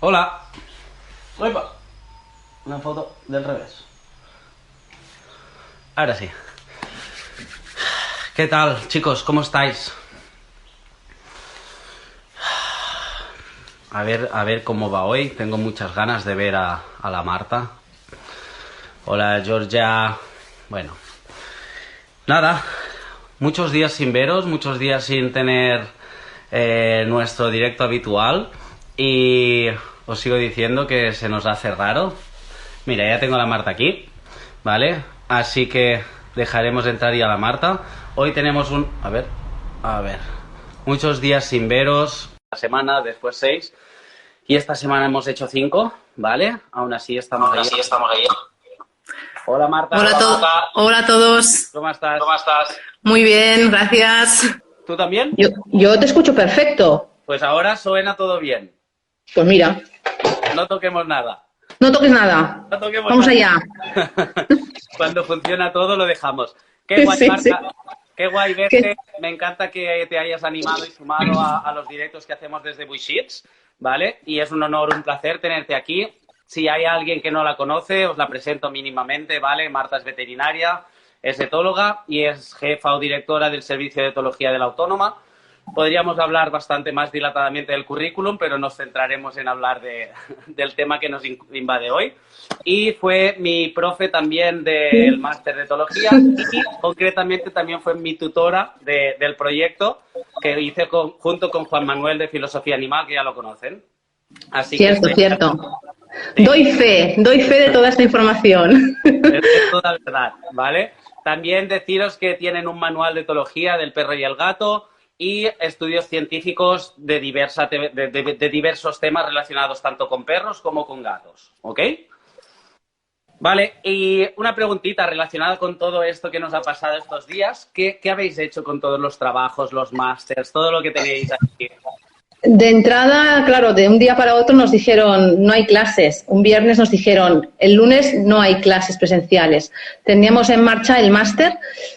Hola. Oipa. Una foto del revés. Ahora sí. ¿Qué tal, chicos? ¿Cómo estáis? A ver cómo va hoy. Tengo muchas ganas de ver a la Marta. Hola, Georgia. Bueno. Nada. Muchos días sin veros, muchos días sin tener nuestro directo habitual. Y os sigo diciendo que se nos hace raro. Mira, ya tengo a la Marta aquí, ¿vale? Así que dejaremos entrar ya a la Marta. Hoy tenemos un... A ver. Muchos días sin veros. La semana, después 6. Y esta semana hemos hecho 5, ¿vale? Aún así estamos ahí. Hola, Marta. Hola a todos. ¿Cómo estás? Muy bien, gracias. ¿Tú también? Yo te escucho perfecto. Pues ahora suena todo bien. Pues mira, No toquemos nada. no toques nada. No toquemos Vamos nada. allá. Cuando funciona todo lo dejamos. Qué guay, Sí, Marta. sí. Qué guay verte. Me encanta que te hayas animado y sumado a los directos que hacemos desde Bullshits, ¿vale? Y es un honor, un placer tenerte aquí. Si hay alguien que no la conoce, os la presento mínimamente, ¿vale? Marta es veterinaria, es etóloga y es jefa o directora del Servicio de Etología de la Autónoma. Podríamos hablar bastante más dilatadamente del currículum, pero nos centraremos en hablar del tema que nos invade hoy. Y fue mi profe también del máster de etología y concretamente también fue mi tutora del proyecto que hice junto con Juan Manuel de Filosofía Animal, que ya lo conocen. Así Cierto, que cierto. Sí. Doy fe de toda esta información. Es toda verdad, ¿vale? También deciros que tienen un manual de etología del perro y el gato y estudios científicos de diversos temas relacionados tanto con perros como con gatos, ¿ok? Vale, y una preguntita relacionada con todo esto que nos ha pasado estos días. ¿Qué habéis hecho con todos los trabajos, los másters, todo lo que tenéis aquí? De entrada, claro, de un día para otro nos dijeron no hay clases. Un viernes nos dijeron el lunes no hay clases presenciales. Teníamos en marcha el máster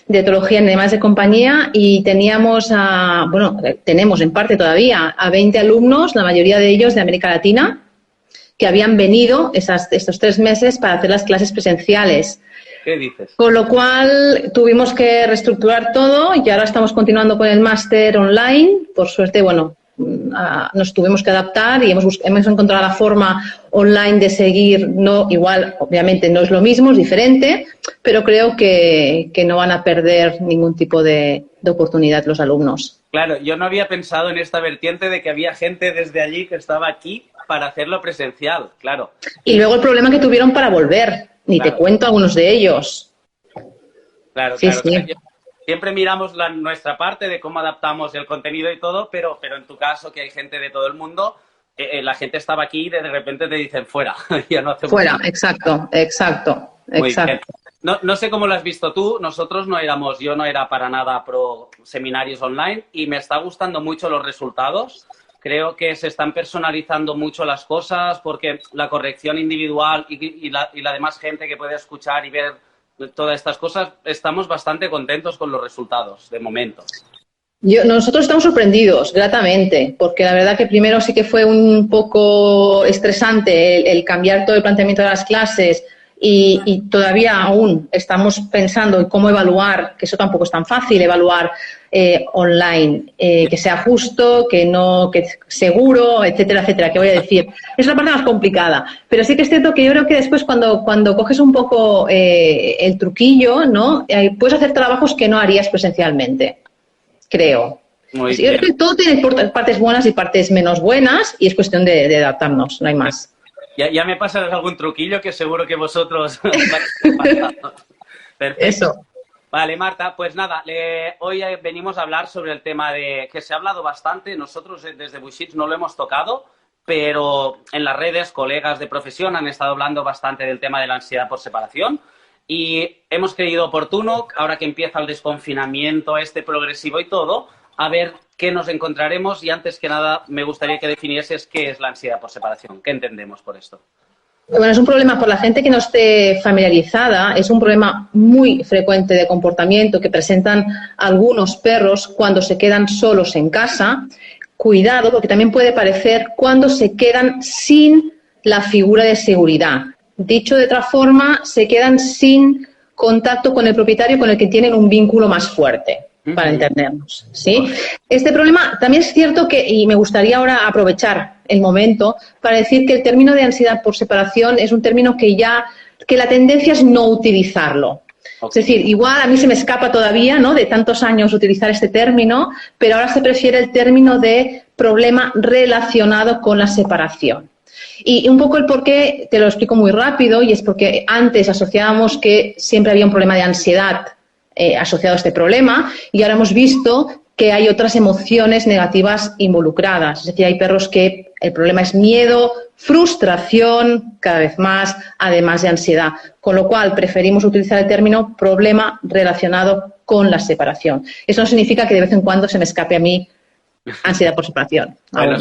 de etología en animales de compañía y tenemos tenemos en parte todavía a 20 alumnos, la mayoría de ellos de América Latina, que habían venido estos 3 meses para hacer las clases presenciales. ¿Qué dices? Con lo cual tuvimos que reestructurar todo y ahora estamos continuando con el máster online. Por suerte, nos tuvimos que adaptar y hemos encontrado la forma online de seguir. No, igual, obviamente no es lo mismo, es diferente, pero creo que no van a perder ningún tipo de oportunidad los alumnos. Claro, yo no había pensado en esta vertiente de que había gente desde allí que estaba aquí para hacerlo presencial, claro. Y luego el problema que tuvieron para volver, Claro. te cuento algunos de ellos. Claro. Sí. Siempre miramos nuestra parte de cómo adaptamos el contenido y todo, pero en tu caso, que hay gente de todo el mundo, la gente estaba aquí y de repente te dicen fuera. Ya no hacemos Fuera, nada. exacto. Muy bien. No sé cómo lo has visto tú. Yo no era para nada pro seminarios online y me está gustando mucho los resultados. Creo que se están personalizando mucho las cosas porque la corrección individual y la demás gente que puede escuchar y ver todas estas cosas, estamos bastante contentos con los resultados, de momento. Nosotros estamos sorprendidos, gratamente, porque la verdad que primero sí que fue un poco estresante el cambiar todo el planteamiento de las clases y todavía aún estamos pensando en cómo evaluar, que eso tampoco es tan fácil, evaluar online, que sea justo, que seguro, etcétera, ¿qué voy a decir? Es la parte más complicada, pero sí que es cierto que yo creo que después cuando coges un poco el truquillo, ¿no? Puedes hacer trabajos que no harías presencialmente, creo. Muy Yo creo bien. que todo tiene partes buenas y partes menos buenas y es cuestión de adaptarnos, no hay más. Ya me pasarás algún truquillo que seguro que vosotros vais pasando. Perfecto. Eso. Vale, Marta, pues nada, hoy venimos a hablar sobre el tema de que se ha hablado bastante. Nosotros desde Bullshits no lo hemos tocado, pero en las redes colegas de profesión han estado hablando bastante del tema de la ansiedad por separación y hemos creído oportuno, ahora que empieza el desconfinamiento progresivo y todo, a ver qué nos encontraremos y antes que nada me gustaría que definieses qué es la ansiedad por separación, qué entendemos por esto. Bueno, es un problema, por la gente que no esté familiarizada, es un problema muy frecuente de comportamiento que presentan algunos perros cuando se quedan solos en casa cuidado, porque también puede parecer cuando se quedan sin la figura de seguridad. Dicho de otra forma, se quedan sin contacto con el propietario con el que tienen un vínculo más fuerte, para entendernos, ¿sí? Este problema también es cierto que, y me gustaría ahora aprovechar el momento para decir que el término de ansiedad por separación es un término que la tendencia es no utilizarlo. Es decir, igual a mí se me escapa todavía, ¿no?, de tantos años utilizar este término, pero ahora se prefiere el término de problema relacionado con la separación. Y un poco el porqué te lo explico muy rápido, y es porque antes asociábamos que siempre había un problema de ansiedad asociado a este problema, y ahora hemos visto que hay otras emociones negativas involucradas. Es decir, hay perros que el problema es miedo, frustración, cada vez más, además de ansiedad. Con lo cual, preferimos utilizar el término problema relacionado con la separación. Eso no significa que de vez en cuando se me escape a mí ansiedad por separación. Bueno,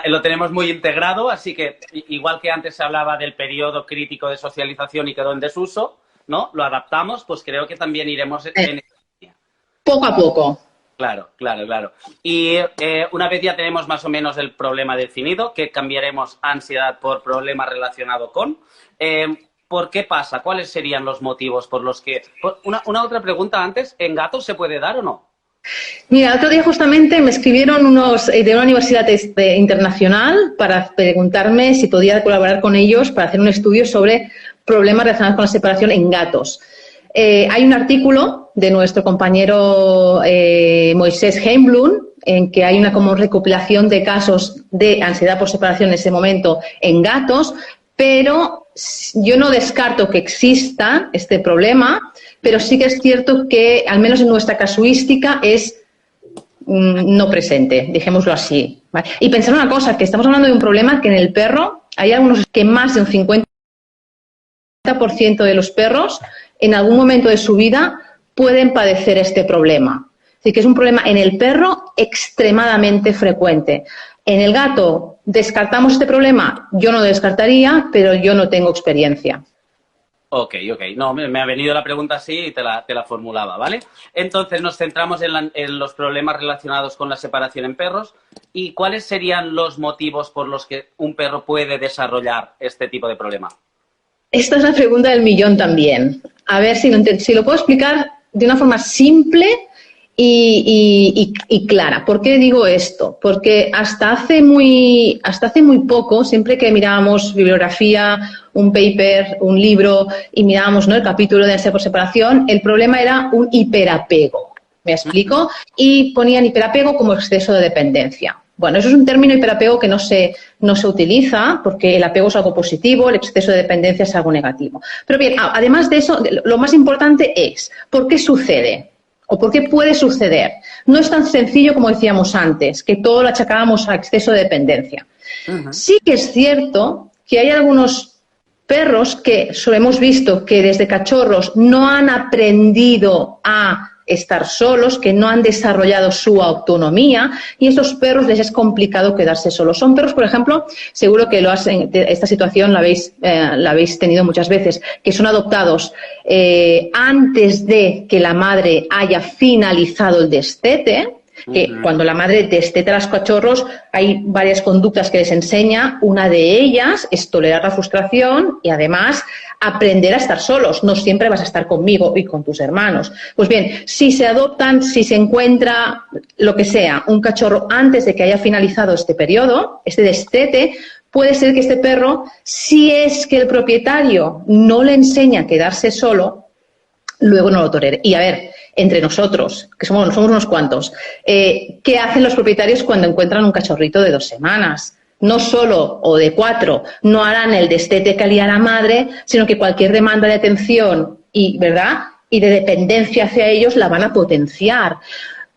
lo tenemos muy integrado, así que igual que antes se hablaba del periodo crítico de socialización y quedó en desuso, ¿no? Lo adaptamos, pues creo que también iremos en... Poco a poco. Claro. Y una vez ya tenemos más o menos el problema definido, que cambiaremos ansiedad por problema relacionado con, ¿por qué pasa? ¿Cuáles serían los motivos por los que...? Una otra pregunta antes, ¿en gatos se puede dar o no? Mira, el otro día justamente me escribieron unos de una universidad internacional para preguntarme si podía colaborar con ellos para hacer un estudio sobre problemas relacionados con la separación en gatos. Hay un artículo de nuestro compañero Moisés Heimblum en que hay una como recopilación de casos de ansiedad por separación en ese momento en gatos, pero yo no descarto que exista este problema, pero sí que es cierto que, al menos en nuestra casuística, es no presente, dejémoslo así, ¿vale? Y pensar una cosa, que estamos hablando de un problema que en el perro hay algunos que más de un 50% de los perros en algún momento de su vida pueden padecer este problema. Así que es un problema en el perro extremadamente frecuente. En el gato, ¿descartamos este problema? Yo no lo descartaría, pero yo no tengo experiencia. Ok. No, me ha venido la pregunta así y te la formulaba, ¿vale? Entonces nos centramos en los problemas relacionados con la separación en perros. ¿Y cuáles serían los motivos por los que un perro puede desarrollar este tipo de problema? Esta es la pregunta del millón también. A ver si lo puedo explicar de una forma simple y clara. ¿Por qué digo esto? Porque hasta hace muy poco, siempre que mirábamos bibliografía, un paper, un libro y mirábamos, ¿no?, el capítulo de ansiedad por separación, el problema era un hiperapego. ¿Me explico? Y ponían hiperapego como exceso de dependencia. Bueno, eso es un término hiperapego que no se utiliza porque el apego es algo positivo, el exceso de dependencia es algo negativo. Pero bien, además de eso, lo más importante es ¿por qué sucede? ¿O por qué puede suceder? No es tan sencillo como decíamos antes, que todo lo achacábamos a exceso de dependencia. Sí que es cierto que hay algunos perros que hemos visto que desde cachorros no han aprendido a estar solos, que no han desarrollado su autonomía, y a estos perros les es complicado quedarse solos. Son perros, por ejemplo, seguro que esta situación la habéis tenido muchas veces, que son adoptados antes de que la madre haya finalizado el destete, que cuando la madre desteta a los cachorros hay varias conductas que les enseña. Una de ellas es tolerar la frustración y además aprender a estar solos. No siempre vas a estar conmigo y con tus hermanos. Pues bien, si se adoptan, si se encuentra lo que sea, un cachorro antes de que haya finalizado este periodo, este destete, puede ser que este perro, si es que el propietario no le enseña a quedarse solo, luego no lo tolere. Y a ver, entre nosotros, que somos unos cuantos, ¿qué hacen los propietarios cuando encuentran un cachorrito de 2 semanas? No solo, o de 4, no harán el destete que haría la madre, sino que cualquier demanda de atención ¿verdad?, y de dependencia hacia ellos la van a potenciar.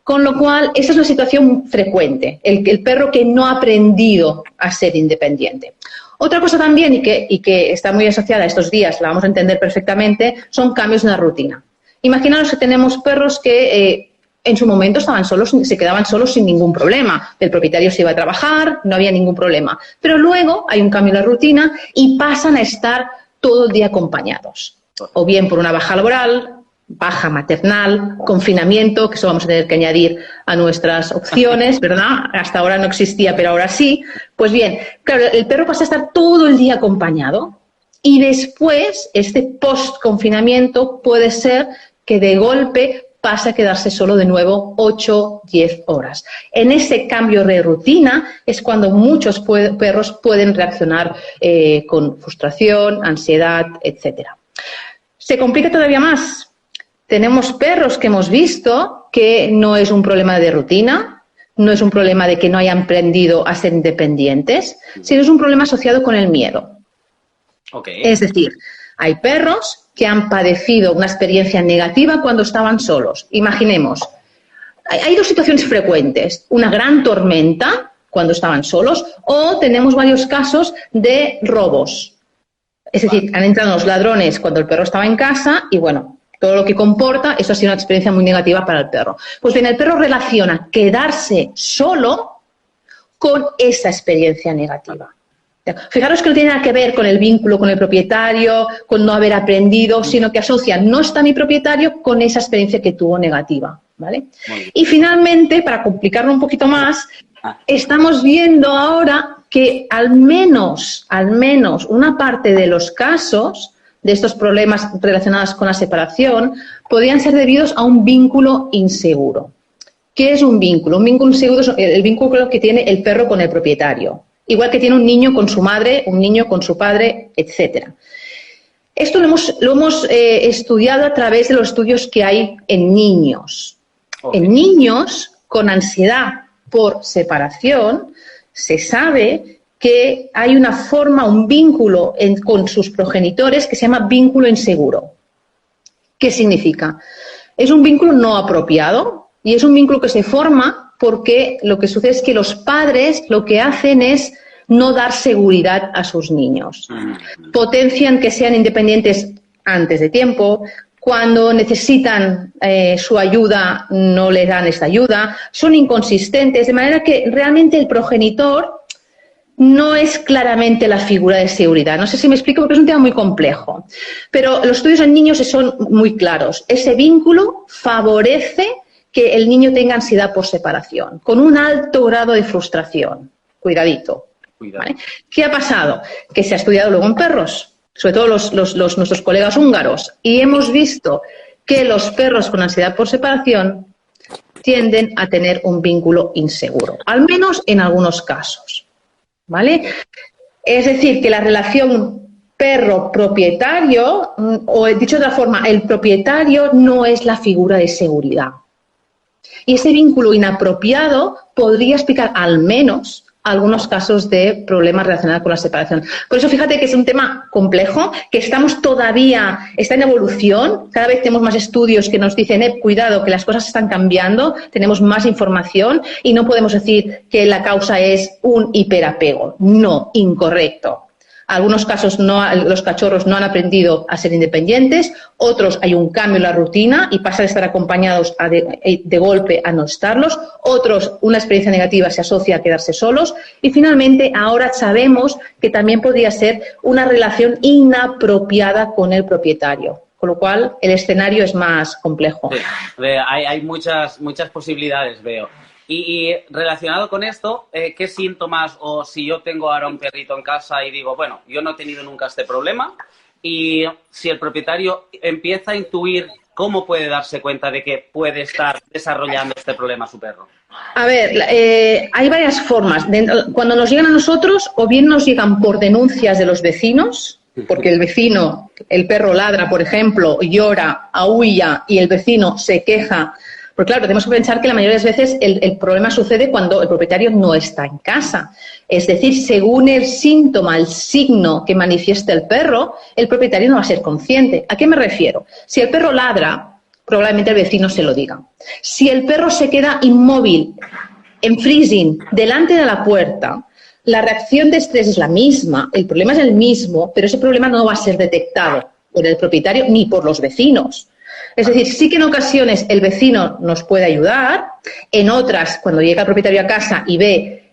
Con lo cual, esa es una situación frecuente, el perro que no ha aprendido a ser independiente. Otra cosa también, y que está muy asociada a estos días, la vamos a entender perfectamente, son cambios en la rutina. Imaginaos que tenemos perros que en su momento estaban solos, se quedaban solos sin ningún problema. El propietario se iba a trabajar, no había ningún problema. Pero luego hay un cambio en la rutina y pasan a estar todo el día acompañados. O bien por una baja laboral, baja maternal, confinamiento, que eso vamos a tener que añadir a nuestras opciones, ¿verdad? Hasta ahora no existía, pero ahora sí. Pues bien, claro, el perro pasa a estar todo el día acompañado y después, este post-confinamiento puede ser que de golpe pasa a quedarse solo de nuevo 8, 10 horas. En ese cambio de rutina es cuando muchos perros pueden reaccionar con frustración, ansiedad, etcétera. Se complica todavía más. Tenemos perros que hemos visto que no es un problema de rutina, no es un problema de que no hayan aprendido a ser independientes, sino es un problema asociado con el miedo. Okay. Es decir, hay perros que han padecido una experiencia negativa cuando estaban solos. Imaginemos, hay dos situaciones frecuentes, una gran tormenta cuando estaban solos o tenemos varios casos de robos. Es decir, han entrado los ladrones cuando el perro estaba en casa y bueno, todo lo que comporta, eso ha sido una experiencia muy negativa para el perro. Pues bien, el perro relaciona quedarse solo con esa experiencia negativa. Fijaros que no tiene nada que ver con el vínculo con el propietario, con no haber aprendido, sino que asocia no está mi propietario con esa experiencia que tuvo negativa, ¿vale? Y finalmente, para complicarlo un poquito más, estamos viendo ahora que al menos una parte de los casos de estos problemas relacionados con la separación podrían ser debidos a un vínculo inseguro. ¿Qué es un vínculo? Un vínculo inseguro es el vínculo que tiene el perro con el propietario. Igual que tiene un niño con su madre, un niño con su padre, etcétera. Esto lo hemos estudiado a través de los estudios que hay en niños. Okay. En niños con ansiedad por separación se sabe que hay una forma, un vínculo con sus progenitores que se llama vínculo inseguro. ¿Qué significa? Es un vínculo no apropiado y es un vínculo que se forma porque lo que sucede es que los padres lo que hacen es no dar seguridad a sus niños. Potencian que sean independientes antes de tiempo, cuando necesitan su ayuda no les dan esta ayuda, son inconsistentes, de manera que realmente el progenitor no es claramente la figura de seguridad. No sé si me explico porque es un tema muy complejo, pero los estudios en niños son muy claros. Ese vínculo favorece que el niño tenga ansiedad por separación, con un alto grado de frustración. Cuidadito. ¿Vale? ¿Qué ha pasado? Que se ha estudiado luego en perros, sobre todo nuestros colegas húngaros, y hemos visto que los perros con ansiedad por separación tienden a tener un vínculo inseguro, al menos en algunos casos. ¿Vale? Es decir, que la relación perro-propietario, o dicho de otra forma, el propietario no es la figura de seguridad. Y ese vínculo inapropiado podría explicar al menos algunos casos de problemas relacionados con la separación. Por eso fíjate que es un tema complejo, que está en evolución, cada vez tenemos más estudios que nos dicen, cuidado, que las cosas están cambiando, tenemos más información y no podemos decir que la causa es un hiperapego. No, incorrecto. Algunos casos los cachorros no han aprendido a ser independientes, otros hay un cambio en la rutina y pasan de estar acompañados de golpe a no estarlos, otros una experiencia negativa se asocia a quedarse solos y finalmente ahora sabemos que también podría ser una relación inapropiada con el propietario, con lo cual el escenario es más complejo. Sí, hay muchas posibilidades, veo. Y relacionado con esto, ¿qué síntomas o si yo tengo ahora un perrito en casa y digo, bueno, yo no he tenido nunca este problema y si el propietario empieza a intuir cómo puede darse cuenta de que puede estar desarrollando este problema a su perro? A ver, hay varias formas. Cuando nos llegan a nosotros, o bien nos llegan por denuncias de los vecinos, porque el vecino, el perro ladra, por ejemplo, llora, aúlla y el vecino se queja. Porque claro, tenemos que pensar que la mayoría de las veces el problema sucede cuando el propietario no está en casa. Es decir, según el síntoma, el signo que manifiesta el perro, el propietario no va a ser consciente. ¿A qué me refiero? Si el perro ladra, probablemente el vecino se lo diga. Si el perro se queda inmóvil, en freezing, delante de la puerta, la reacción de estrés es la misma, el problema es el mismo, pero ese problema no va a ser detectado por el propietario ni por los vecinos. Es decir, sí que en ocasiones el vecino nos puede ayudar, en otras, cuando llega el propietario a casa y ve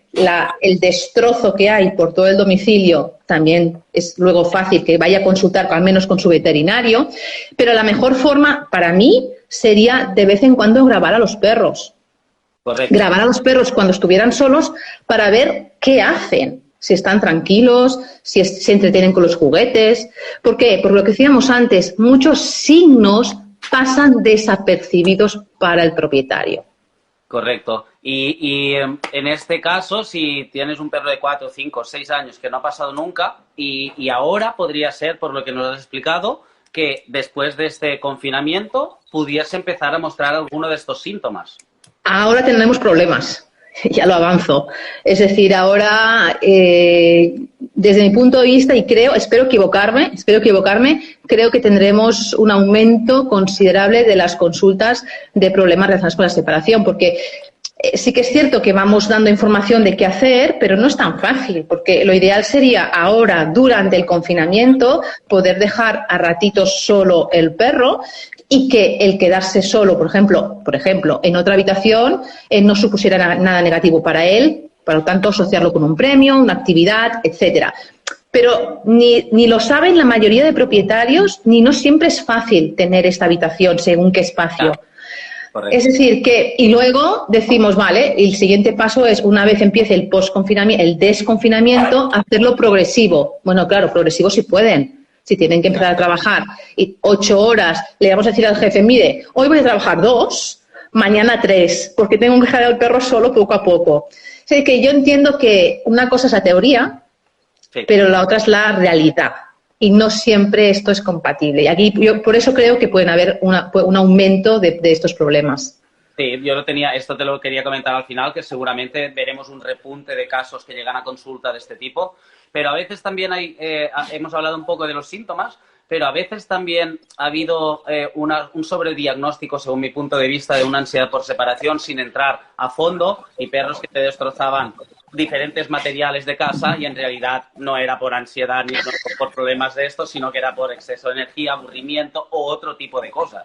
el destrozo que hay por todo el domicilio, también es luego fácil que vaya a consultar al menos con su veterinario, pero la mejor forma para mí sería de vez en cuando grabar a los perros. Correcto. Grabar a los perros cuando estuvieran solos para ver qué hacen, si están tranquilos, si se entretienen con los juguetes. ¿Por qué? Por lo que decíamos antes, muchos signos pasan desapercibidos para el propietario. Correcto. Y en este caso, si tienes un perro de 4, 5, 6 años que no ha pasado nunca y ahora podría ser, por lo que nos has explicado, que después de este confinamiento pudiese empezar a mostrar alguno de estos síntomas. Ahora tenemos problemas, ya lo avanzo. Es decir, ahora, desde mi punto de vista, y espero equivocarme, creo que tendremos un aumento considerable de las consultas de problemas relacionados con la separación, porque sí que es cierto que vamos dando información de qué hacer, pero no es tan fácil, porque lo ideal sería ahora, durante el confinamiento, poder dejar a ratitos solo el perro y que el quedarse solo, por ejemplo, en otra habitación, no supusiera nada negativo para él, por lo tanto, asociarlo con un premio, una actividad, etcétera. Pero ni lo saben la mayoría de propietarios, ni no siempre es fácil tener esta habitación según qué espacio. Correcto. Es decir, y luego decimos, vale, el siguiente paso es, una vez empiece el desconfinamiento, hacerlo progresivo. Bueno, claro, progresivo si pueden, si tienen que empezar a trabajar. Y 8 horas, le vamos a decir al jefe, mire, hoy voy a trabajar 2, mañana 3, porque tengo que dejar al perro solo poco a poco. O sea, que yo entiendo que una cosa es la teoría, sí, pero la otra es la realidad. Y no siempre esto es compatible. Y aquí yo por eso creo que pueden haber un aumento de estos problemas. Sí, esto te lo quería comentar al final, que seguramente veremos un repunte de casos que llegan a consulta de este tipo, pero a veces también hemos hablado un poco de los síntomas, pero a veces también ha habido un sobrediagnóstico, según mi punto de vista, de una ansiedad por separación sin entrar a fondo y perros que te destrozaban diferentes materiales de casa y en realidad no era por ansiedad ni por problemas de esto, sino que era por exceso de energía, aburrimiento o otro tipo de cosas.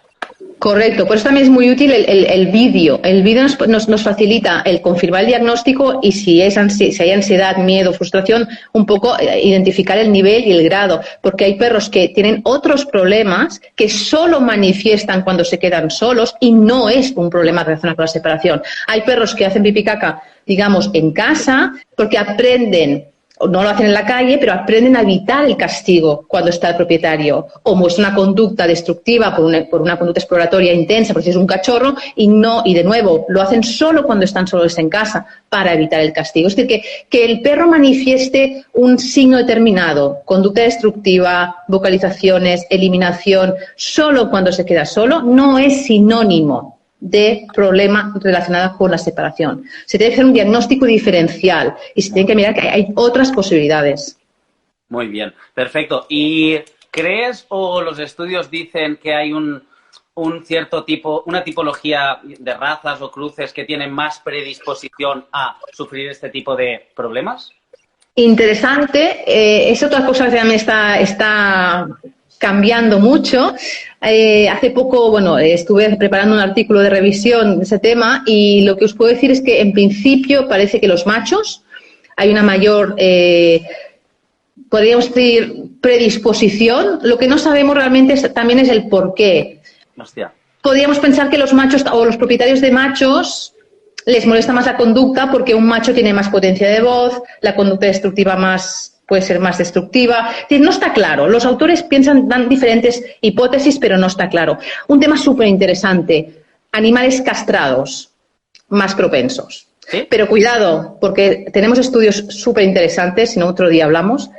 Correcto, por eso también es muy útil el vídeo. El vídeo nos facilita el confirmar el diagnóstico y si hay ansiedad, miedo, frustración, un poco identificar el nivel y el grado, porque hay perros que tienen otros problemas que solo manifiestan cuando se quedan solos y no es un problema relacionado con la separación. Hay perros que hacen pipí caca, digamos, en casa porque aprenden, no lo hacen en la calle, pero aprenden a evitar el castigo cuando está el propietario. O muestra una conducta destructiva por una conducta exploratoria intensa, porque es un cachorro, y de nuevo, lo hacen solo cuando están solos en casa para evitar el castigo. Es decir, que el perro manifieste un signo determinado, conducta destructiva, vocalizaciones, eliminación, solo cuando se queda solo, no es sinónimo de problema relacionado con la separación. Se tiene que hacer un diagnóstico diferencial y se tiene que mirar que hay otras posibilidades. Muy bien, perfecto. ¿Y crees o los estudios dicen que hay un cierto tipo, una tipología de razas o cruces que tienen más predisposición a sufrir este tipo de problemas? Interesante. Es otra cosa que también está cambiando mucho. Hace poco, estuve preparando un artículo de revisión de ese tema y lo que os puedo decir es que en principio parece que los machos hay una mayor, podríamos decir, predisposición. Lo que no sabemos realmente también es el por qué. Hostia. Podríamos pensar que los machos o los propietarios de machos les molesta más la conducta porque un macho tiene más potencia de voz, la conducta destructiva puede ser más destructiva. No está claro. Los autores dan diferentes hipótesis, pero no está claro. Un tema súper interesante. Animales castrados, más propensos. ¿Sí? Pero cuidado, porque tenemos estudios súper interesantes, si no otro día hablamos,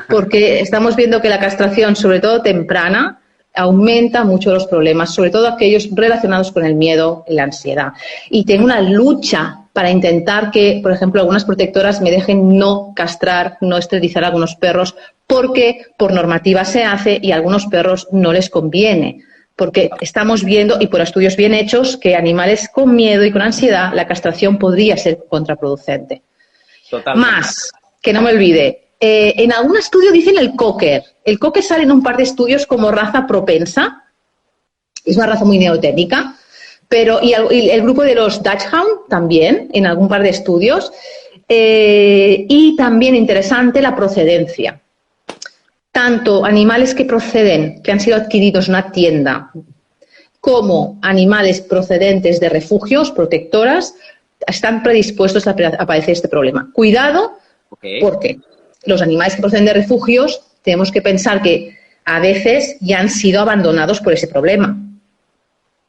porque estamos viendo que la castración, sobre todo temprana, aumenta mucho los problemas, sobre todo aquellos relacionados con el miedo y la ansiedad. Y tengo una lucha para intentar que, por ejemplo, algunas protectoras me dejen no castrar, no esterilizar a algunos perros, porque por normativa se hace y a algunos perros no les conviene. Porque estamos viendo, y por estudios bien hechos, que animales con miedo y con ansiedad, la castración podría ser contraproducente. Totalmente. Más, que no me olvide, en algún estudio dicen el cocker. El cocker sale en un par de estudios como raza propensa, es una raza muy neoténica, pero y el grupo de los Dachshund también, en algún par de estudios. Y también interesante la procedencia. Tanto animales que proceden, que han sido adquiridos en una tienda, como animales procedentes de refugios, protectoras, están predispuestos a padecer este problema. Cuidado, porque los animales que proceden de refugios tenemos que pensar que a veces ya han sido abandonados por ese problema.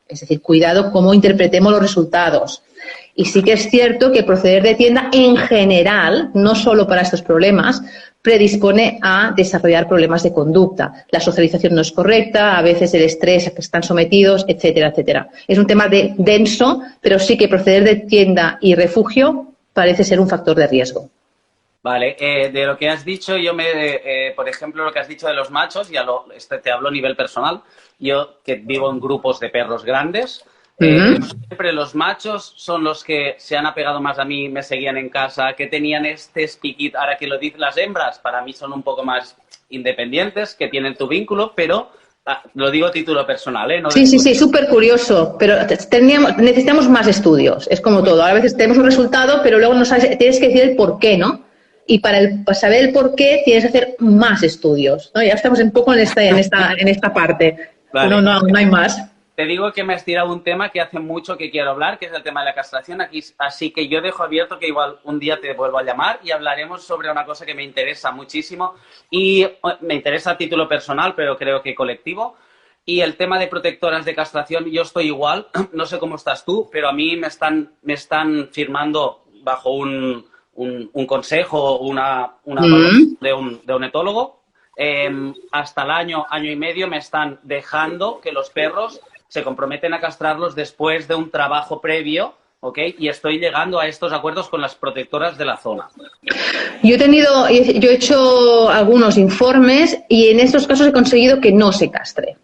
Es decir, cuidado cómo interpretemos los resultados. Y sí que es cierto que proceder de tienda en general, no solo para estos problemas, predispone a desarrollar problemas de conducta. La socialización no es correcta, a veces el estrés a que están sometidos, etcétera, etcétera. Es un tema denso, pero sí que proceder de tienda y refugio parece ser un factor de riesgo. Vale, de lo que has dicho, por ejemplo, lo que has dicho de los machos, te hablo a nivel personal. Yo, que vivo en grupos de perros grandes, siempre los machos son los que se han apegado más a mí, me seguían en casa, que tenían este spiquit. Ahora que lo dicen las hembras, para mí son un poco más independientes, que tienen tu vínculo, pero lo digo a título personal, ¿eh? No sí, súper curioso, pero necesitamos más estudios, es como todo. A veces tenemos un resultado, pero luego no sabes, tienes que decir el por qué, ¿no? Y para saber el por qué tienes que hacer más estudios, ¿no? Ya estamos un poco en esta parte. Vale. No hay más. Te digo que me has tirado un tema que hace mucho que quiero hablar, que es el tema de la castración. Así que yo dejo abierto que igual un día te vuelvo a llamar y hablaremos sobre una cosa que me interesa muchísimo y me interesa a título personal, pero creo que colectivo. Y el tema de protectoras de castración, yo estoy igual, no sé cómo estás tú, pero a mí me están firmando bajo un consejo, una de un etólogo. Hasta el año y medio me están dejando que los perros se comprometen a castrarlos después de un trabajo previo, ¿ok? Y estoy llegando a estos acuerdos con las protectoras de la zona. Yo he hecho algunos informes y en estos casos he conseguido que no se castre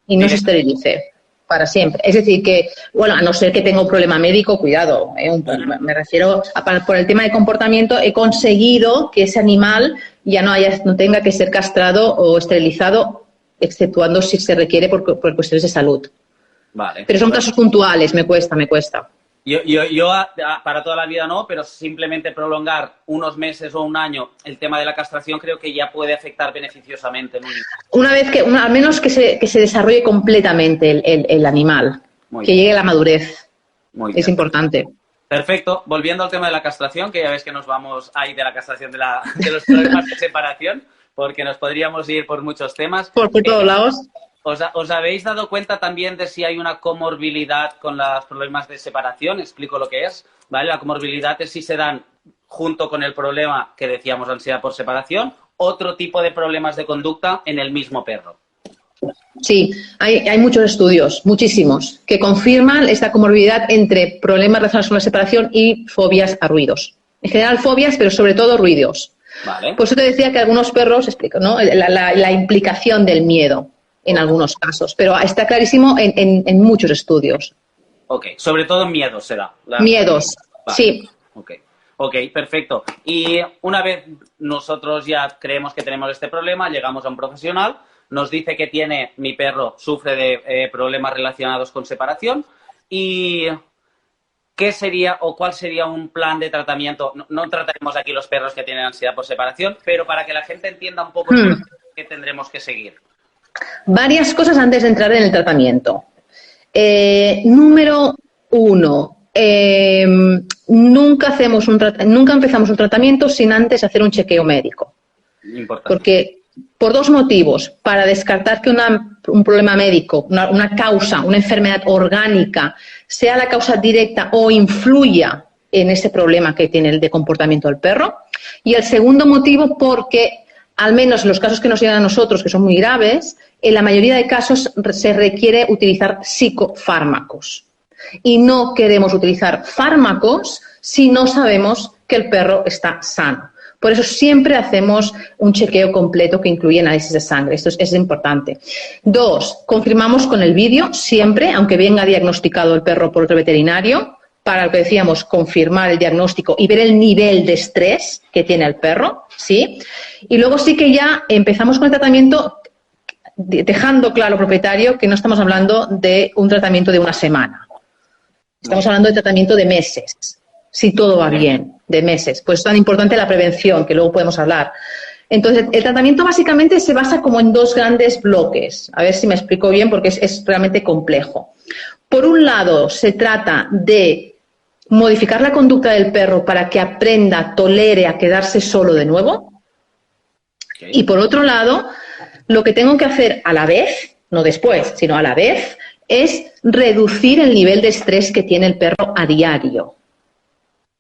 y no se esterilice para siempre. Es decir, que, bueno, a no ser que tenga un problema médico, cuidado, me refiero por el tema de comportamiento, he conseguido que ese animal ya no tenga que ser castrado o esterilizado, exceptuando si se requiere por cuestiones de salud. Vale. Pero son casos puntuales, me cuesta. Yo para toda la vida no, pero simplemente prolongar unos meses o un año el tema de la castración creo que ya puede afectar beneficiosamente. Al menos que se desarrolle completamente el animal, que llegue a la madurez. Es importante. Perfecto. Volviendo al tema de la castración, que ya ves que nos vamos ahí de la castración de los problemas de separación, porque nos podríamos ir por muchos temas. Por todos lados. ¿Os habéis dado cuenta también de si hay una comorbilidad con los problemas de separación? Explico lo que es, ¿vale? La comorbilidad es si se dan junto con el problema que decíamos, ansiedad por separación, otro tipo de problemas de conducta en el mismo perro. Sí, hay muchos estudios, muchísimos, que confirman esta comorbilidad entre problemas relacionados con la separación y fobias a ruidos. En general fobias, pero sobre todo ruidos. Vale. Por eso te decía que algunos perros, explico, ¿no? La implicación del miedo. En algunos casos, pero está clarísimo en muchos estudios. Ok, sobre todo miedos será. Miedos, vale. Sí. Ok, perfecto. Y una vez nosotros ya creemos que tenemos este problema, llegamos a un profesional, nos dice que mi perro sufre de problemas relacionados con separación y ¿qué sería o cuál sería un plan de tratamiento? No trataremos aquí los perros que tienen ansiedad por separación, pero para que la gente entienda un poco qué tendremos que seguir. Varias cosas antes de entrar en el tratamiento. Número 1, nunca empezamos un tratamiento sin antes hacer un chequeo médico. Importante. Porque por dos motivos. Para descartar que un problema médico, una causa, una enfermedad orgánica, sea la causa directa o influya en ese problema que tiene el de comportamiento del perro. Y el segundo motivo porque al menos en los casos que nos llegan a nosotros, que son muy graves, en la mayoría de casos se requiere utilizar psicofármacos. Y no queremos utilizar fármacos si no sabemos que el perro está sano. Por eso siempre hacemos un chequeo completo que incluye análisis de sangre. Esto es importante. 2, confirmamos con el vídeo siempre, aunque venga diagnosticado el perro por otro veterinario, para lo que decíamos, confirmar el diagnóstico y ver el nivel de estrés que tiene el perro, ¿sí? Y luego sí que ya empezamos con el tratamiento dejando claro al propietario que no estamos hablando de un tratamiento de una semana. Estamos hablando de tratamiento de meses, si todo va bien. de meses. Pues es tan importante la prevención, que luego podemos hablar. Entonces, el tratamiento básicamente se basa como en dos grandes bloques. A ver si me explico bien porque es realmente complejo. Por un lado, se trata de modificar la conducta del perro para que aprenda, tolere a quedarse solo de nuevo. Okay. Y por otro lado, lo que tengo que hacer a la vez, no después, sino a la vez, es reducir el nivel de estrés que tiene el perro a diario.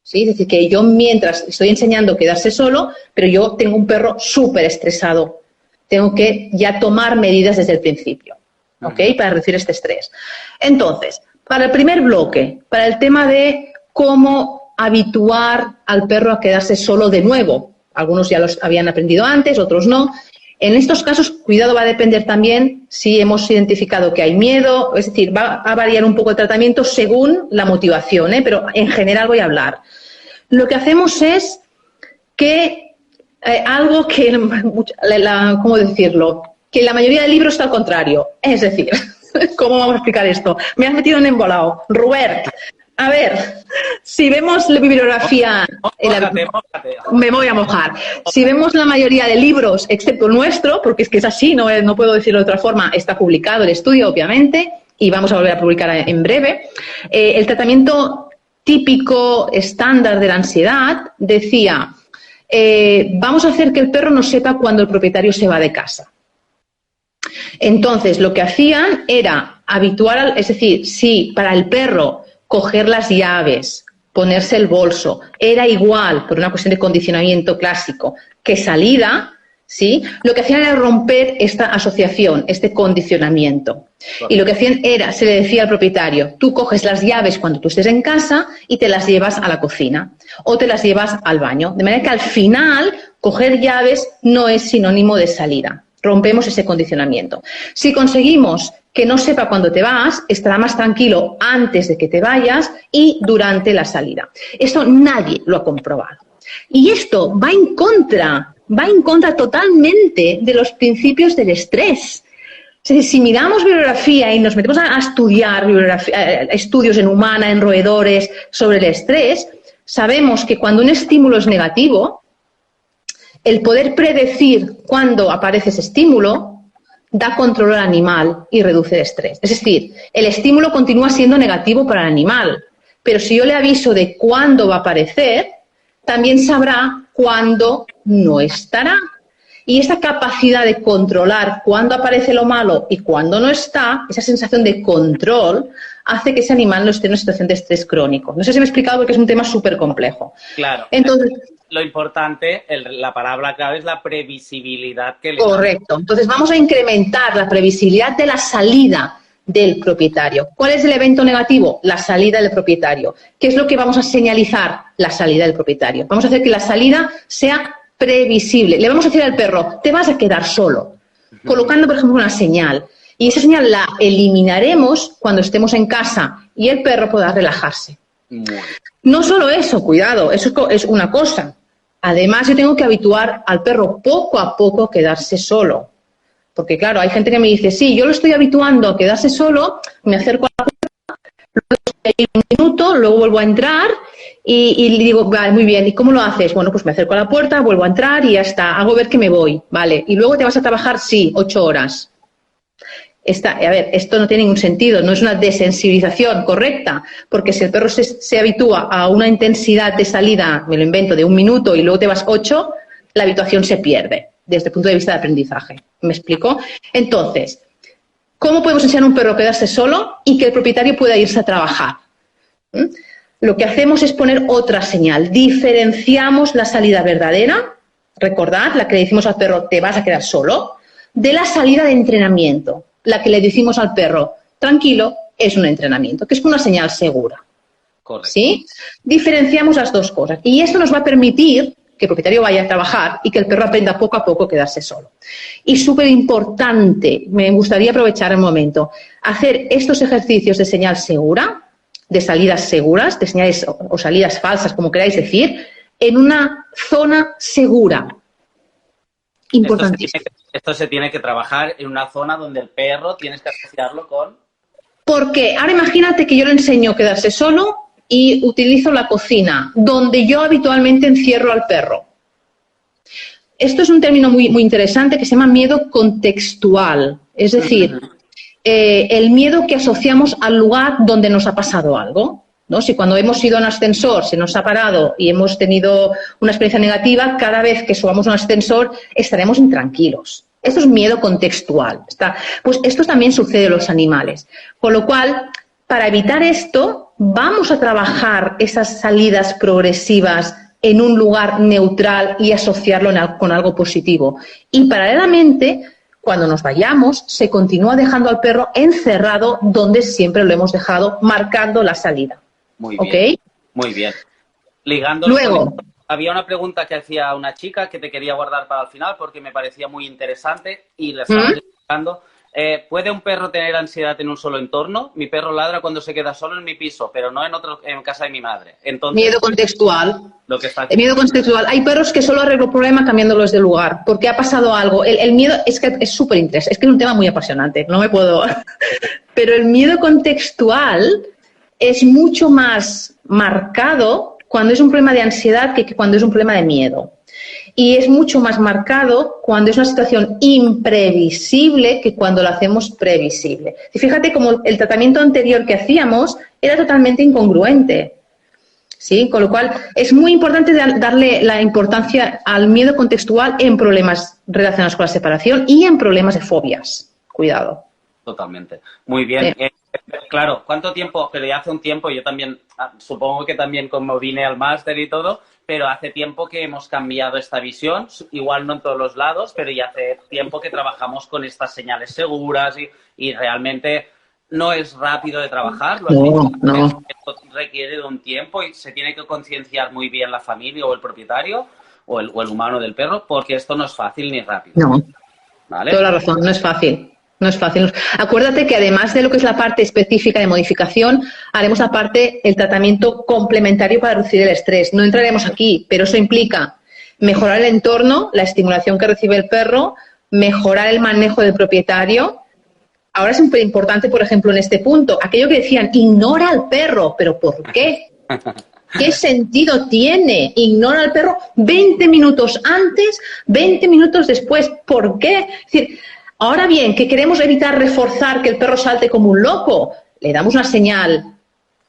¿Sí? Es decir, que yo mientras estoy enseñando a quedarse solo, pero yo tengo un perro súper estresado. Tengo que ya tomar medidas desde el principio, ¿ok? Para reducir este estrés. Entonces, para el primer bloque, para el tema de cómo habituar al perro a quedarse solo de nuevo. Algunos ya los habían aprendido antes, otros no. En estos casos, cuidado, va a depender también si hemos identificado que hay miedo, es decir, va a variar un poco el tratamiento según la motivación, pero en general voy a hablar. Lo que hacemos es que algo que, ¿cómo decirlo? Que en la mayoría de libros está al contrario. Es decir, ¿cómo vamos a explicar esto? Me has metido en embolado. Robert, a ver, si vemos la bibliografía... Mójate. Me voy a mojar. Si vemos la mayoría de libros, excepto el nuestro, porque es que es así, no puedo decirlo de otra forma, está publicado el estudio, obviamente, y vamos a volver a publicar en breve. El tratamiento típico estándar de la ansiedad decía, vamos a hacer que el perro no sepa cuando el propietario se va de casa. Entonces, lo que hacían era habituar, es decir, si para el perro coger las llaves, ponerse el bolso, era igual, por una cuestión de condicionamiento clásico, que salida, ¿sí? Lo que hacían era romper esta asociación, este condicionamiento. Y lo que hacían era, se le decía al propietario, tú coges las llaves cuando tú estés en casa y te las llevas a la cocina o te las llevas al baño. De manera que al final, coger llaves no es sinónimo de salida. Rompemos ese condicionamiento. Si conseguimos que no sepa cuándo te vas, estará más tranquilo antes de que te vayas y durante la salida. Esto nadie lo ha comprobado. Y esto va en contra totalmente de los principios del estrés. Es decir, si miramos bibliografía y nos metemos a estudiar estudios en humana, en roedores, sobre el estrés, sabemos que cuando un estímulo es negativo, el poder predecir cuándo aparece ese estímulo da control al animal y reduce el estrés. Es decir, el estímulo continúa siendo negativo para el animal, pero si yo le aviso de cuándo va a aparecer, también sabrá cuándo no estará. Y esta capacidad de controlar cuándo aparece lo malo y cuándo no está, esa sensación de control, hace que ese animal no esté en una situación de estrés crónico. No sé si me he explicado porque es un tema súper complejo. Claro. Entonces, lo importante, la palabra clave es la previsibilidad que le correcto. Entonces vamos a incrementar la previsibilidad de la salida del propietario. ¿Cuál es el evento negativo? La salida del propietario. ¿Qué es lo que vamos a señalizar? La salida del propietario. Vamos a hacer que la salida sea previsible. Le vamos a decir al perro, te vas a quedar solo, colocando, por ejemplo, una señal. Y esa señal la eliminaremos cuando estemos en casa y el perro podrá relajarse. No solo eso, cuidado, eso es una cosa. Además, yo tengo que habituar al perro poco a poco a quedarse solo. Porque, claro, hay gente que me dice, sí, yo lo estoy habituando a quedarse solo, me acerco a la puerta, luego estoy un minuto, luego vuelvo a entrar y le digo, vale, muy bien, ¿y cómo lo haces? Bueno, pues me acerco a la puerta, vuelvo a entrar y ya está, hago ver que me voy, ¿vale? Y luego te vas a trabajar, sí, 8 horas. A ver, esto no tiene ningún sentido, no es una desensibilización correcta, porque si el perro se habitúa a una intensidad de salida, me lo invento, de 1 minuto y luego te vas 8, la habituación se pierde desde el punto de vista de aprendizaje. ¿Me explico? Entonces, ¿cómo podemos enseñar a un perro a quedarse solo y que el propietario pueda irse a trabajar? Lo que hacemos es poner otra señal. Diferenciamos la salida verdadera, recordad, la que le decimos al perro, te vas a quedar solo, de la salida de entrenamiento. La que le decimos al perro, tranquilo, es un entrenamiento, que es una señal segura. Correcto. ¿Sí? Diferenciamos las dos cosas. Y esto nos va a permitir que el propietario vaya a trabajar y que el perro aprenda poco a poco a quedarse solo. Y súper importante, me gustaría aprovechar el momento, hacer estos ejercicios de señal segura, de salidas seguras, de señales o salidas falsas, como queráis decir, en una zona segura. Importantísimo. Esto se tiene que trabajar en una zona donde el perro tienes que asociarlo con... Porque ahora imagínate que yo le enseño a quedarse solo y utilizo la cocina, donde yo habitualmente encierro al perro. Esto es un término muy, muy interesante que se llama miedo contextual, es decir, el miedo que asociamos al lugar donde nos ha pasado algo, ¿no? Si cuando hemos ido a un ascensor se nos ha parado y hemos tenido una experiencia negativa, cada vez que subamos a un ascensor estaremos intranquilos. Esto es miedo contextual. Pues esto también sucede en los animales. Con lo cual, para evitar esto, vamos a trabajar esas salidas progresivas en un lugar neutral y asociarlo con algo positivo. Y paralelamente, cuando nos vayamos, se continúa dejando al perro encerrado donde siempre lo hemos dejado, marcando la salida. Muy bien. ¿Okay? Muy bien. Ligándolo Luego, había una pregunta que hacía una chica que te quería guardar para el final porque me parecía muy interesante y la estaba explicando. ¿Puede un perro tener ansiedad en un solo entorno? Mi perro ladra cuando se queda solo en mi piso, pero no en casa de mi madre. Entonces, miedo contextual. Lo que está Miedo contextual. Hay perros que solo arreglo el problema cambiándolos de lugar, porque ha pasado algo. El miedo es que es súper interesante, es que es un tema muy apasionante, no me puedo... Pero el miedo contextual es mucho más marcado cuando es un problema de ansiedad que cuando es un problema de miedo. Y es mucho más marcado cuando es una situación imprevisible que cuando lo hacemos previsible. Y fíjate como el tratamiento anterior que hacíamos era totalmente incongruente, ¿sí? Con lo cual es muy importante darle la importancia al miedo contextual en problemas relacionados con la separación y en problemas de fobias. Cuidado. Totalmente. Muy bien. Claro, ¿cuánto tiempo? Pero ya hace un tiempo, yo también, supongo que también como vine al máster y todo, pero hace tiempo que hemos cambiado esta visión, igual no en todos los lados, pero ya hace tiempo que trabajamos con estas señales seguras y realmente no es rápido de trabajar. No. Esto requiere de un tiempo y se tiene que concienciar muy bien la familia o el propietario o el humano del perro, porque esto no es fácil ni rápido. No, ¿Vale? toda la razón, no es fácil. No es fácil. Acuérdate que además de lo que es la parte específica de modificación, haremos aparte el tratamiento complementario para reducir el estrés. No entraremos aquí, pero eso implica mejorar el entorno, la estimulación que recibe el perro, mejorar el manejo del propietario. Ahora es súper importante, por ejemplo, en este punto, aquello que decían, ignora al perro, pero ¿por qué? ¿Qué sentido tiene? Ignora al perro 20 minutos antes, 20 minutos después. ¿Por qué? Es decir, ahora bien, que queremos evitar reforzar que el perro salte como un loco, le damos una señal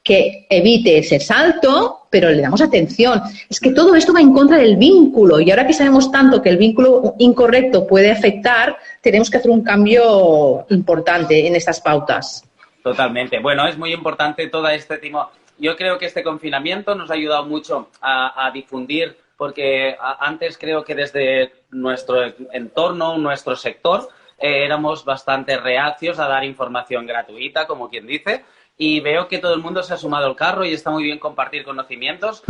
que evite ese salto, pero le damos atención. Es que todo esto va en contra del vínculo y ahora que sabemos tanto que el vínculo incorrecto puede afectar, tenemos que hacer un cambio importante en estas pautas. Totalmente. Bueno, es muy importante todo este tema. Yo creo que este confinamiento nos ha ayudado mucho a difundir, porque antes creo que desde nuestro entorno, nuestro sector, éramos bastante reacios a dar información gratuita, como quien dice, y veo que todo el mundo se ha sumado al carro y está muy bien compartir conocimientos.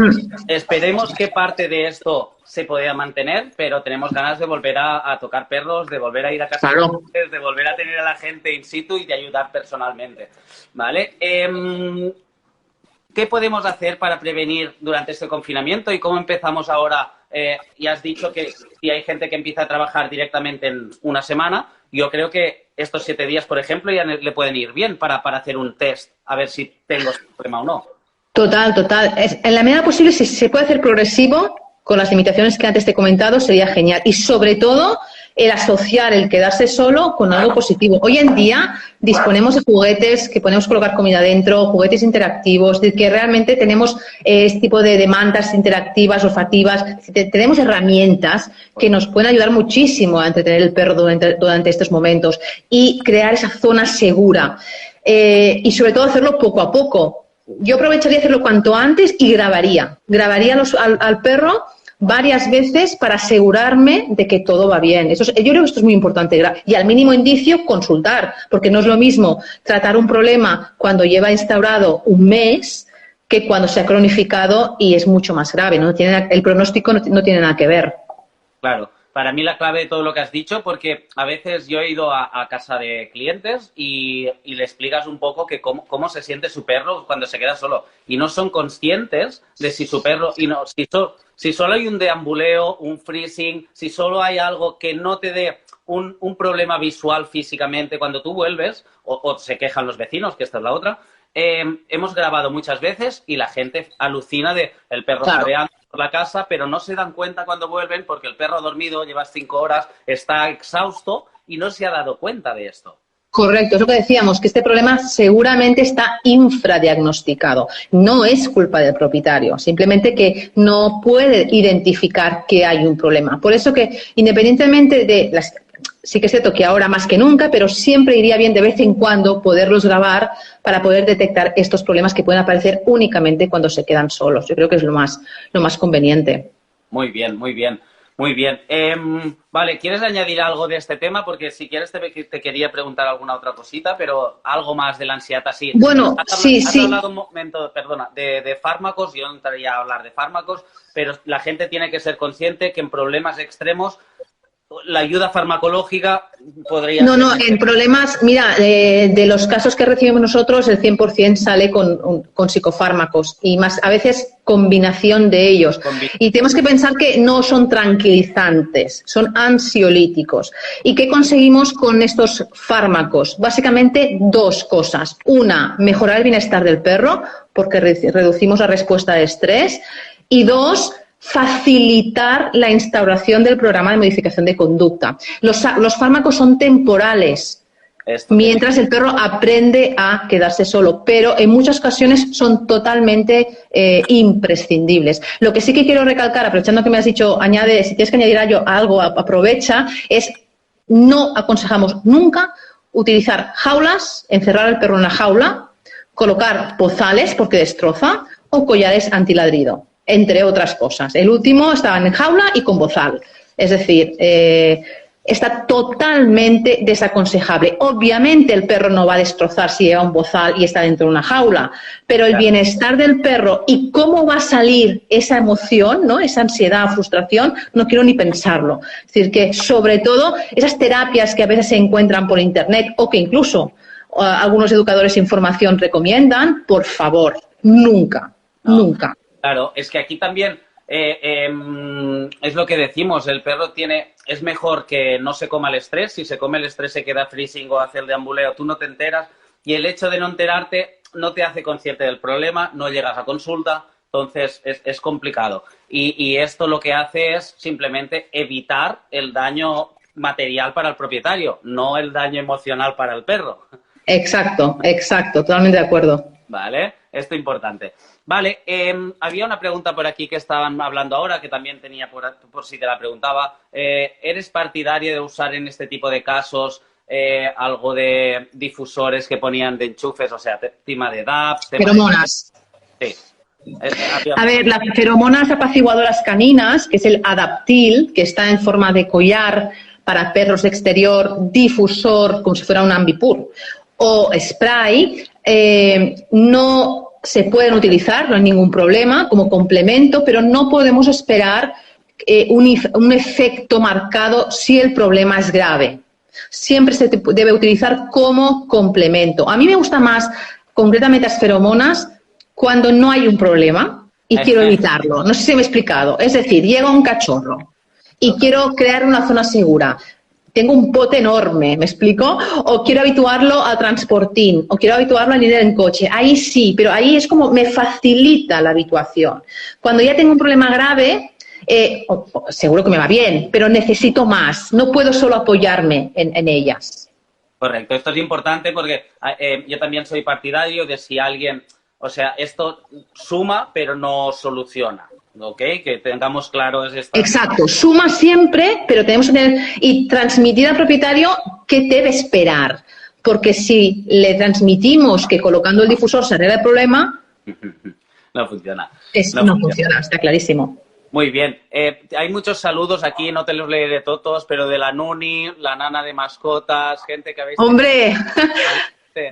Esperemos que parte de esto se pueda mantener, pero tenemos ganas de volver a tocar perros, de volver a ir a casa, Claro. de volver a tener a la gente in situ y de ayudar personalmente, ¿vale? ¿Qué podemos hacer para prevenir durante este confinamiento y cómo empezamos ahora? Ya has dicho que si hay gente que empieza a trabajar directamente en una semana, yo creo que estos 7 días, por ejemplo, ya le pueden ir bien para hacer un test, a ver si tengo este problema o no. Total. En la medida posible, si se puede hacer progresivo, con las limitaciones que antes te he comentado, sería genial. Y sobre todo, el asociar el quedarse solo con algo positivo. Hoy en día disponemos de juguetes que podemos colocar comida dentro, juguetes interactivos, de que realmente tenemos este tipo de demandas interactivas, olfativas. Tenemos herramientas que nos pueden ayudar muchísimo a entretener el perro durante estos momentos y crear esa zona segura. Y sobre todo hacerlo poco a poco. Yo aprovecharía hacerlo cuanto antes y grabaría. Grabaría al perro varias veces para asegurarme de que todo va bien. Yo creo que esto es muy importante. Y al mínimo indicio, consultar, porque no es lo mismo tratar un problema cuando lleva instaurado un mes que cuando se ha cronificado y es mucho más grave. El pronóstico no tiene nada que ver. Claro. Para mí la clave de todo lo que has dicho, porque a veces yo he ido a casa de clientes y le explicas un poco que cómo se siente su perro cuando se queda solo. Y no son conscientes de si su perro... Si solo hay un deambuleo, un freezing, si solo hay algo que no te dé un problema visual físicamente cuando tú vuelves, o se quejan los vecinos, que esta es la otra, hemos grabado muchas veces y la gente alucina de el perro jadeando por la casa, pero no se dan cuenta cuando vuelven porque el perro ha dormido, lleva 5 horas, está exhausto y no se ha dado cuenta de esto. Correcto, es lo que decíamos, que este problema seguramente está infradiagnosticado. No es culpa del propietario, simplemente que no puede identificar que hay un problema. Por eso que, independientemente de las... Sí que es cierto que ahora más que nunca, pero siempre iría bien de vez en cuando poderlos grabar para poder detectar estos problemas que pueden aparecer únicamente cuando se quedan solos. Yo creo que es lo más conveniente. Muy bien, muy bien. Muy bien. Vale, ¿quieres añadir algo de este tema? Porque si quieres te quería preguntar alguna otra cosita, pero algo más de la ansiedad así. Bueno, has hablado un momento, perdona, de fármacos. Yo no entraría a hablar de fármacos, pero la gente tiene que ser consciente que en problemas extremos la ayuda farmacológica podría ser... No, en problemas, mira, de los casos que recibimos nosotros, el 100% sale con psicofármacos y más, a veces combinación de ellos. Y tenemos que pensar que no son tranquilizantes, son ansiolíticos. ¿Y qué conseguimos con estos fármacos? Básicamente 2 cosas. Una, mejorar el bienestar del perro, porque reducimos la respuesta de estrés. Y 2, facilitar la instauración del programa de modificación de conducta. Los fármacos son temporales, mientras el perro aprende a quedarse solo, pero en muchas ocasiones son totalmente imprescindibles. Lo que sí que quiero recalcar, aprovechando que me has dicho, añade, si tienes que añadir algo, aprovecha, es no aconsejamos nunca utilizar jaulas, encerrar al perro en una jaula, colocar bozales porque destroza o collares antiladrido, entre otras cosas. El último estaba en jaula y con bozal. Es decir, está totalmente desaconsejable. Obviamente el perro no va a destrozar si lleva un bozal y está dentro de una jaula, pero el bienestar del perro y cómo va a salir esa emoción, ¿no? Esa ansiedad, frustración, no quiero ni pensarlo. Es decir, que sobre todo esas terapias que a veces se encuentran por internet o que incluso algunos educadores de información recomiendan, por favor, nunca. Claro, es que aquí también es lo que decimos, el perro es mejor que no se coma el estrés, si se come el estrés se queda freezing o hace el deambuleo, tú no te enteras y el hecho de no enterarte no te hace consciente del problema, no llegas a consulta, entonces es complicado. Y esto lo que hace es simplemente evitar el daño material para el propietario, no el daño emocional para el perro. Exacto, totalmente de acuerdo. Vale, esto es importante. Vale, había una pregunta por aquí que estaban hablando ahora, que también tenía por si te la preguntaba. ¿Eres partidario de usar en este tipo de casos algo de difusores que ponían de enchufes, o sea, tema de DAPs? Feromonas. Sí. A ver, las feromonas apaciguadoras caninas, que es el Adaptil, que está en forma de collar para perros de exterior, difusor, como si fuera un Ambipur, o spray, no se pueden utilizar, no hay ningún problema, como complemento, pero no podemos esperar un efecto marcado si el problema es grave. Siempre se debe utilizar como complemento. A mí me gusta más, concretamente, las feromonas cuando no hay un problema y quiero evitarlo. No sé si me he explicado. Es decir, llega un cachorro y quiero crear una zona segura. Tengo un pote enorme, ¿me explico? O quiero habituarlo a transportín, o quiero habituarlo a ir en coche. Ahí sí, pero ahí es como me facilita la habituación. Cuando ya tengo un problema grave, seguro que me va bien, pero necesito más. No puedo solo apoyarme en ellas. Correcto, esto es importante porque yo también soy partidario de si alguien... O sea, esto suma, pero no soluciona. ¿Ok? Que tengamos claro es esto. Exacto, suma siempre, pero tenemos que tener y transmitir al propietario qué debe esperar. Porque si le transmitimos que colocando el difusor se arregla el problema... No funciona. No funciona, está clarísimo. Muy bien. Hay muchos saludos aquí, no te los leeré todos, pero de la Nuni, la nana de mascotas, gente que habéis... ¡Hombre!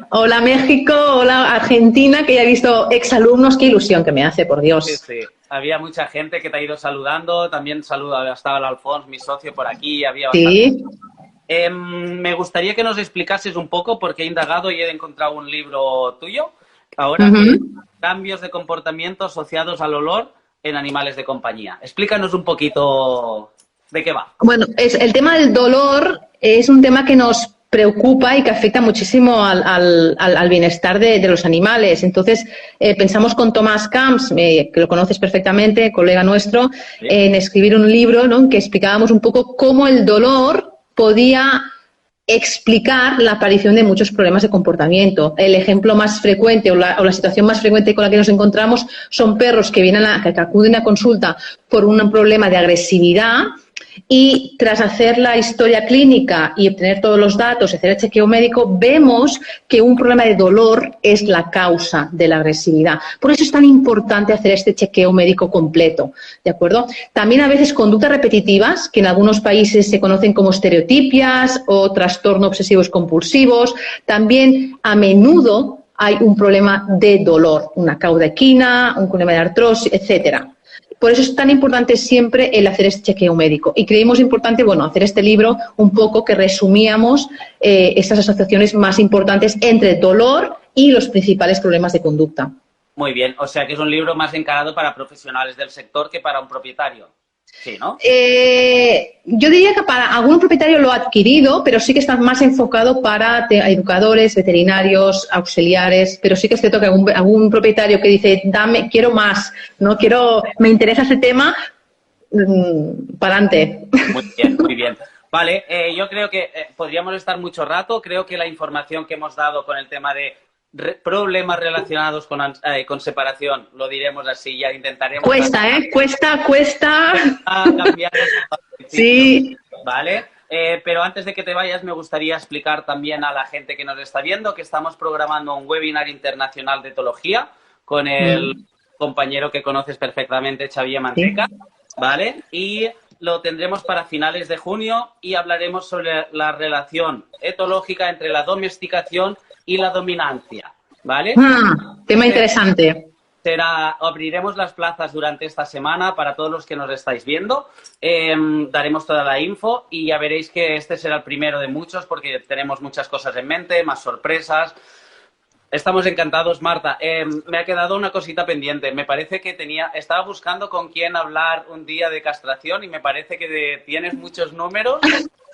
Hola México, hola Argentina, que ya he visto exalumnos, qué ilusión que me hace, por Dios. Sí. Había mucha gente que te ha ido saludando, también estaba el Alfons, mi socio, por aquí, había bastante. Sí. Me gustaría que nos explicases un poco, porque he indagado y he encontrado un libro tuyo, ahora, cambios de comportamiento asociados al olor en animales de compañía. Explícanos un poquito de qué va. Bueno, el tema del dolor es un tema que nos preocupa y que afecta muchísimo al bienestar de los animales. Entonces, pensamos con Tomás Camps, que lo conoces perfectamente, colega nuestro, en escribir un libro, ¿no?, en que explicábamos un poco cómo el dolor podía explicar la aparición de muchos problemas de comportamiento. El ejemplo más frecuente o la situación más frecuente con la que nos encontramos son perros que que acuden a consulta por un problema de agresividad y tras hacer la historia clínica y obtener todos los datos, hacer el chequeo médico, vemos que un problema de dolor es la causa de la agresividad. Por eso es tan importante hacer este chequeo médico completo, ¿de acuerdo? También a veces conductas repetitivas, que en algunos países se conocen como estereotipias o trastornos obsesivos compulsivos. También a menudo hay un problema de dolor, una cauda-equina, un problema de artrosis, etcétera. Por eso es tan importante siempre el hacer este chequeo médico. Y creímos importante, bueno, hacer este libro un poco que resumíamos estas asociaciones más importantes entre dolor y los principales problemas de conducta. Muy bien, o sea que es un libro más encarado para profesionales del sector que para un propietario. Sí, ¿no? Yo diría que para algún propietario lo ha adquirido, pero sí que está más enfocado para educadores, veterinarios, auxiliares, pero sí que es cierto que algún propietario que dice, quiero más, no quiero, me interesa ese tema, para adelante. Muy bien, muy bien. Vale, yo creo que podríamos estar mucho rato. Creo que la información que hemos dado con el tema de problemas relacionados con separación, lo diremos así, ya intentaremos... Cuesta, cuesta. Cambiar sí. Vale, pero antes de que te vayas me gustaría explicar también a la gente que nos está viendo que estamos programando un webinar internacional de etología con el compañero que conoces perfectamente, Xavier Manteca, ¿vale? Y lo tendremos para finales de junio y hablaremos sobre la relación etológica entre la domesticación y la dominancia, ¿vale? Tema interesante. Abriremos las plazas durante esta semana para todos los que nos estáis viendo. Daremos toda la info y ya veréis que este será el primero de muchos porque tenemos muchas cosas en mente, más sorpresas. Estamos encantados, Marta. Me ha quedado una cosita pendiente. Me parece que estaba buscando con quién hablar un día de castración y me parece que tienes muchos números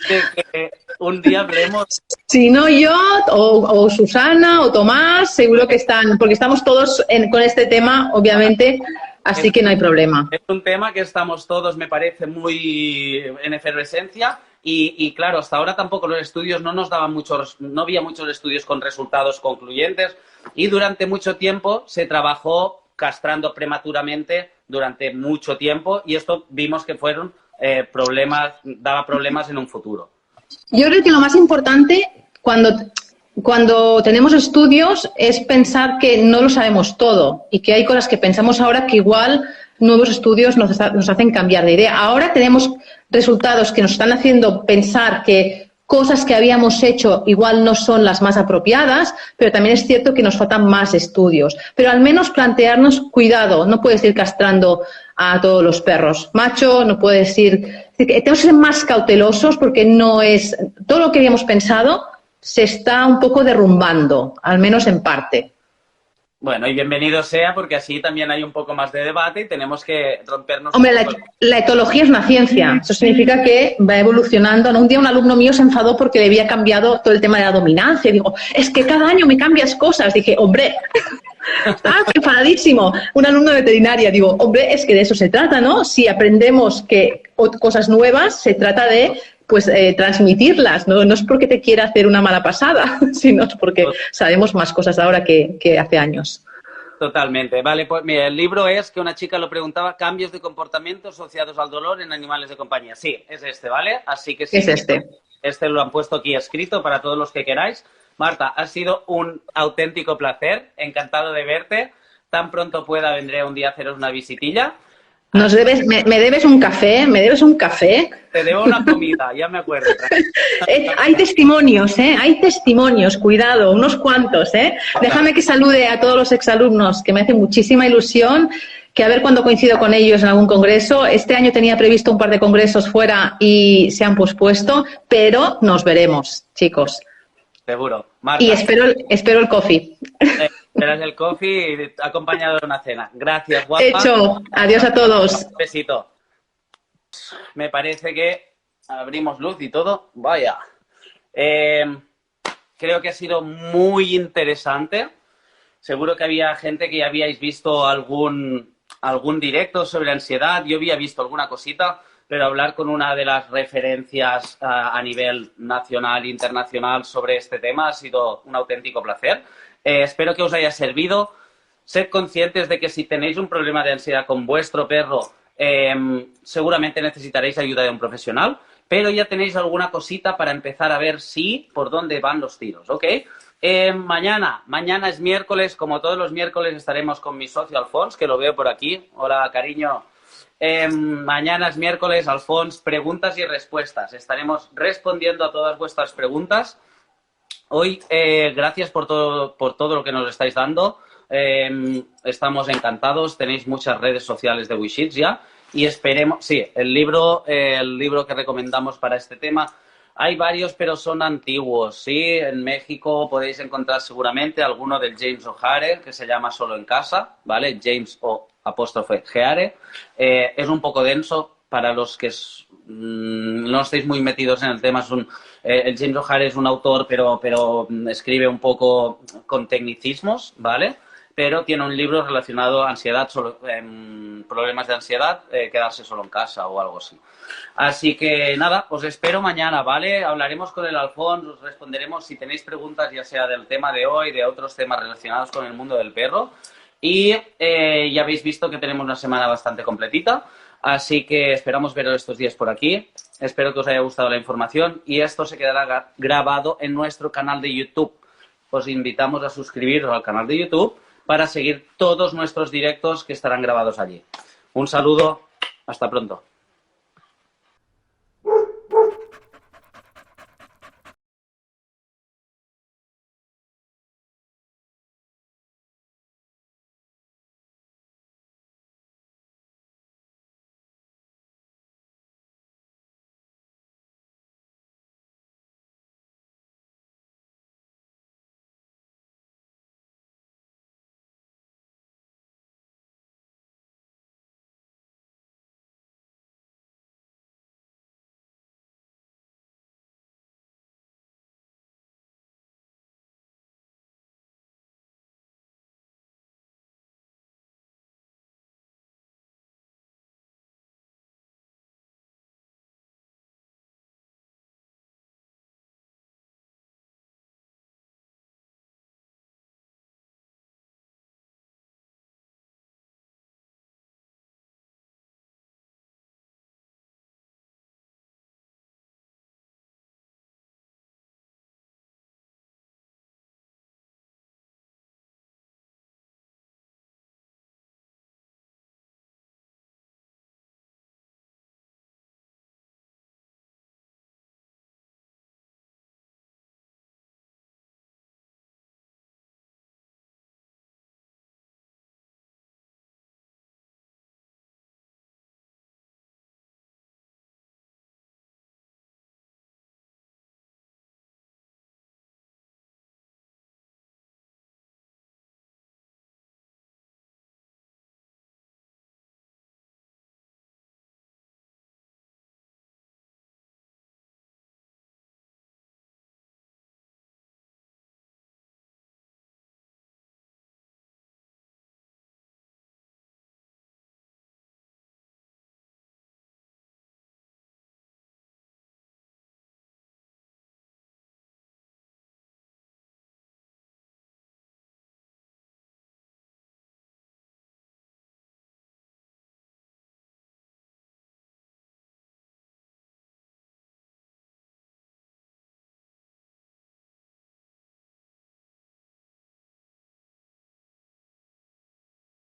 de que un día hablemos. Si no yo, o Susana, o Tomás, seguro que están, porque estamos todos con este tema, obviamente, así que no hay problema. Es un tema que estamos todos, me parece, muy en efervescencia. Y claro, hasta ahora tampoco los estudios no había muchos estudios con resultados concluyentes y durante mucho tiempo se trabajó castrando prematuramente durante mucho tiempo y esto vimos que fueron daba problemas en un futuro. Yo creo que lo más importante cuando tenemos estudios es pensar que no lo sabemos todo y que hay cosas que pensamos ahora que igual nuevos estudios nos hacen cambiar de idea. Ahora tenemos resultados que nos están haciendo pensar que cosas que habíamos hecho igual no son las más apropiadas, pero también es cierto que nos faltan más estudios. Pero al menos plantearnos, cuidado, no puedes ir castrando a todos los perros macho, no puedes ir... Tenemos que ser más cautelosos porque no es... Todo lo que habíamos pensado se está un poco derrumbando, al menos en parte. Bueno, y bienvenido sea, porque así también hay un poco más de debate y tenemos que rompernos... Hombre, la etología es una ciencia. Eso significa que va evolucionando. ¿No? Un día un alumno mío se enfadó porque le había cambiado todo el tema de la dominancia. Digo, es que cada año me cambias cosas. Dije, hombre, estaba enfadadísimo. Un alumno de veterinaria. Digo, hombre, es que de eso se trata, ¿no? Si aprendemos cosas nuevas, se trata de... transmitirlas, ¿no? No es porque te quiera hacer una mala pasada, sino es porque sabemos más cosas ahora que hace años. Totalmente. Vale, pues mira, el libro es, que una chica lo preguntaba, cambios de comportamiento asociados al dolor en animales de compañía. Sí, es este, ¿vale? Así que sí. Es este. Este lo han puesto aquí escrito para todos los que queráis. Marta, ha sido un auténtico placer. Encantado de verte. Tan pronto pueda vendré un día a haceros una visitilla. Me debes un café, ¿me debes un café? Te debo una comida, ya me acuerdo. Hay testimonios, hay testimonios, cuidado, unos cuantos, Déjame que salude a todos los exalumnos, que me hace muchísima ilusión, que a ver cuándo coincido con ellos en algún congreso. Este año tenía previsto un par de congresos fuera y se han pospuesto, pero nos veremos, chicos. Seguro. Marta, y espero el coffee. Esperas el coffee acompañado de una cena. Gracias, guapa. Hecho. Adiós a todos. Un besito. Me parece que abrimos luz y todo. Vaya. creo que ha sido muy interesante. Seguro que había gente que ya habíais visto algún directo sobre ansiedad. Yo había visto alguna cosita, pero hablar con una de las referencias a nivel nacional e internacional sobre este tema ha sido un auténtico placer. Espero que os haya servido. Sed conscientes de que si tenéis un problema de ansiedad con vuestro perro, seguramente necesitaréis ayuda de un profesional, pero ya tenéis alguna cosita para empezar a ver por dónde van los tiros, ¿ok? Mañana es miércoles, como todos los miércoles estaremos con mi socio Alfons, que lo veo por aquí. Hola, cariño. Mañana es miércoles, Alfons, preguntas y respuestas. Estaremos respondiendo a todas vuestras preguntas. Hoy, gracias por todo lo que nos estáis dando. Estamos encantados. Tenéis muchas redes sociales de WeSheets ya. Y esperemos... Sí, el libro que recomendamos para este tema... Hay varios, pero son antiguos, ¿sí? En México podéis encontrar seguramente alguno del James O'Hare, que se llama Solo en Casa, ¿vale? James O'Hare. Es un poco denso para los que no estéis muy metidos en el tema. El James O'Hare es un autor, pero escribe un poco con tecnicismos, ¿vale? Pero tiene un libro relacionado a ansiedad, problemas de ansiedad, quedarse solo en casa o algo así. Así que nada, os espero mañana, ¿vale? Hablaremos con el Alfons, os responderemos si tenéis preguntas, ya sea del tema de hoy, de otros temas relacionados con el mundo del perro. Y ya habéis visto que tenemos una semana bastante completita, así que esperamos veros estos días por aquí. Espero que os haya gustado la información y esto se quedará grabado en nuestro canal de YouTube. Os invitamos a suscribiros al canal de YouTube para seguir todos nuestros directos que estarán grabados allí. Un saludo, hasta pronto.